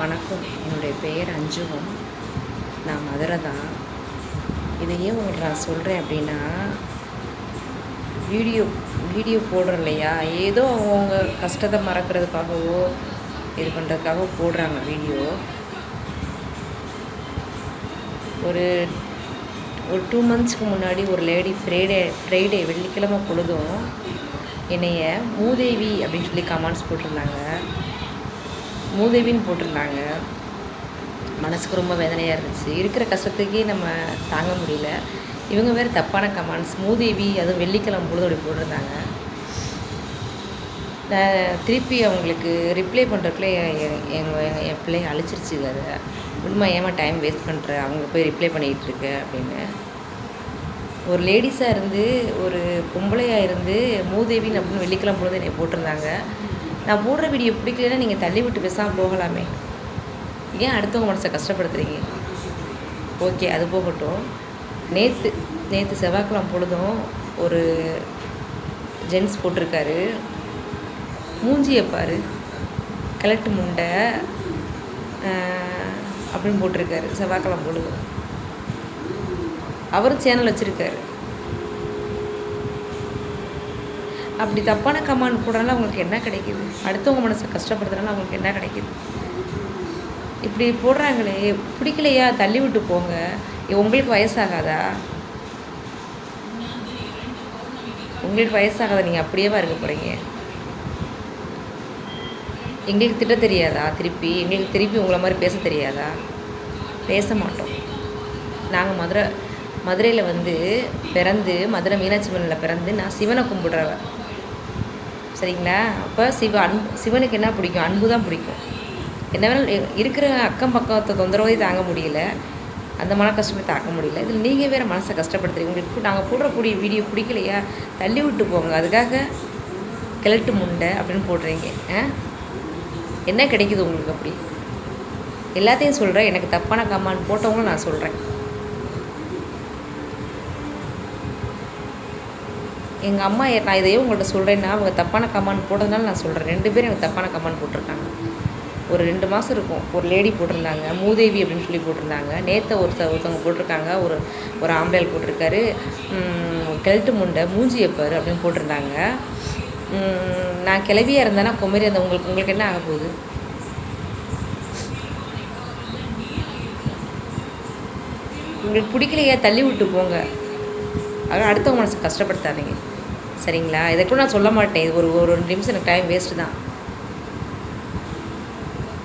வணக்கம். என்னுடைய பெயர் அஞ்சுகம். நான் மதுரை தான். இதை ஏன் உங்களுக்கு நான் சொல்கிறேன் அப்படின்னா, வீடியோ வீடியோ போடுறோம் இல்லையா, ஏதோ அவங்க கஷ்டத்தை மறக்கிறதுக்காகவோ இது பண்ணுறதுக்காக போடுறாங்க வீடியோ. ஒரு ஒரு 2 மந்த்ஸ்க்கு முன்னாடி ஒரு லேடி ஃப்ரைடே வெள்ளிக்கிழமை பொழுதும் என்னைய மூதேவி அப்படின்னு சொல்லி கமெண்ட்ஸ் போட்டிருந்தாங்க. மூதேவின்னு போட்டிருந்தாங்க. மனசுக்கு ரொம்ப வேதனையாக இருந்துச்சு. இருக்கிற கஷ்டத்துக்கே நம்ம தாங்க முடியல. இவங்க வேறு தப்பான கமெண்ட்ஸ், மூதேவி அதுவும் வெள்ளிக்கிழமை பொழுது அப்படி போட்டிருந்தாங்க. நான் திருப்பி அவங்களுக்கு ரிப்ளை பண்ணுறதுக்குள்ளே என் பிள்ளைங்க அழிச்சிருச்சு. அதை உண்மை ஏமா டைம் வேஸ்ட் பண்ணுற, அவங்க போய் ரிப்ளை பண்ணிக்கிட்டு இருக்க அப்படின்னு. ஒரு லேடிஸாக இருந்து ஒரு பொம்பளையாக இருந்து மூதேவின்னு அப்படின்னு வெள்ளிக்கிழமை பொழுது என்னை போட்டிருந்தாங்க. நான் போடுற வீடியோ பிடிக்கலன்னா நீங்கள் தள்ளி விட்டு பேசாமல் போகலாமே, ஏன் அடுத்தவங்க மனசை கஷ்டப்படுத்துறீங்க? ஓகே, அது போகட்டும். நேற்று செவ்வாய்க்கிழமை பொழுதும் ஒரு ஜென்ஸ் போட்டிருக்காரு, மூஞ்சியை பாரு கலெக்ட் முண்டை அப்படின்னு போட்டிருக்காரு. செவ்வாய்க்கிழமை பொழுதும் அவரும் சேனல் வச்சுருக்காரு. அப்படி தப்பான கமெண்ட் போடுறதுனால அவங்களுக்கு என்ன கிடைக்கிது? அடுத்தவங்க மனசை கஷ்டப்படுத்துறதுனால அவங்களுக்கு என்ன கிடைக்கிது? இப்படி போடுறாங்களே, பிடிக்கலையா தள்ளி விட்டு போங்க. உங்களுக்கு வயசாகாதா? உங்களுக்கு வயசாகாதா? நீங்கள் அப்படியேவா இருக்க போகிறீங்க? எங்களுக்கு திட்ட தெரியாதா? எங்களுக்கு திருப்பி உங்களை மாதிரி பேச தெரியாதா? பேச மாட்டோம். நாங்கள் மதுரையில் பிறந்து மதுரை மீனாட்சி அம்மனில் பிறந்து நான் சிவனை கும்பிடுறவ, சரிங்களா? அப்போ சிவனுக்கு என்ன பிடிக்கும்? அன்பு தான் பிடிக்கும். என்ன வேணாலும் இருக்கிற அக்கம் பக்கத்தை தொந்தரவை தாங்க முடியல, அந்த மன கஷ்டமே தாக்க முடியல. இதில் நீங்கள் வேறு மனசை கஷ்டப்படுத்துறீங்க. உங்களுக்கு நாங்கள் போடுறக்கூடிய வீடியோ பிடிக்கலையா தள்ளி விட்டு போங்க. அதுக்காக கிழட்டு முண்டை அப்படின்னு போடுறீங்க. என்ன கிடைக்குது உங்களுக்கு? அப்படி எல்லாத்தையும் சொல்கிறேன். எனக்கு தப்பான கமெண்ட் போட்டவங்களும் நான் சொல்கிறேன். எங்கள் அம்மா, நான் இதையே உங்கள்கிட்ட சொல்கிறேன்னா அவங்க தப்பான கமெண்ட் போட்டதுனால நான் சொல்கிறேன். 2 பேரும் எனக்கு தப்பான கமெண்ட் போட்டிருக்காங்க. ஒரு 2 மாதம் இருக்கும். ஒரு லேடி போட்டிருந்தாங்க மூதேவி அப்படின்னு சொல்லி போட்டிருந்தாங்க. நேற்று ஒருத்தவங்க போட்டிருக்காங்க, ஒரு ஆம்பளையால் போட்டிருக்காரு, கிழட்டு முண்டை மூஞ்சியை பாரு அப்படின்னு போட்டிருந்தாங்க. நான் கிளவியாக இருந்தேன்னா குமரி அந்த உங்களுக்கு என்ன ஆக போகுது? உங்களுக்கு பிடிக்கலையா தள்ளி விட்டு போங்க. அதனால் அடுத்தவங்க மனசு கஷ்டப்படுத்தாதீங்க, சரிங்களா? இதை கூட நான் சொல்ல மாட்டேன். இது ஒரு 2 நிமிஷம் எனக்கு டைம் வேஸ்ட்டு தான்.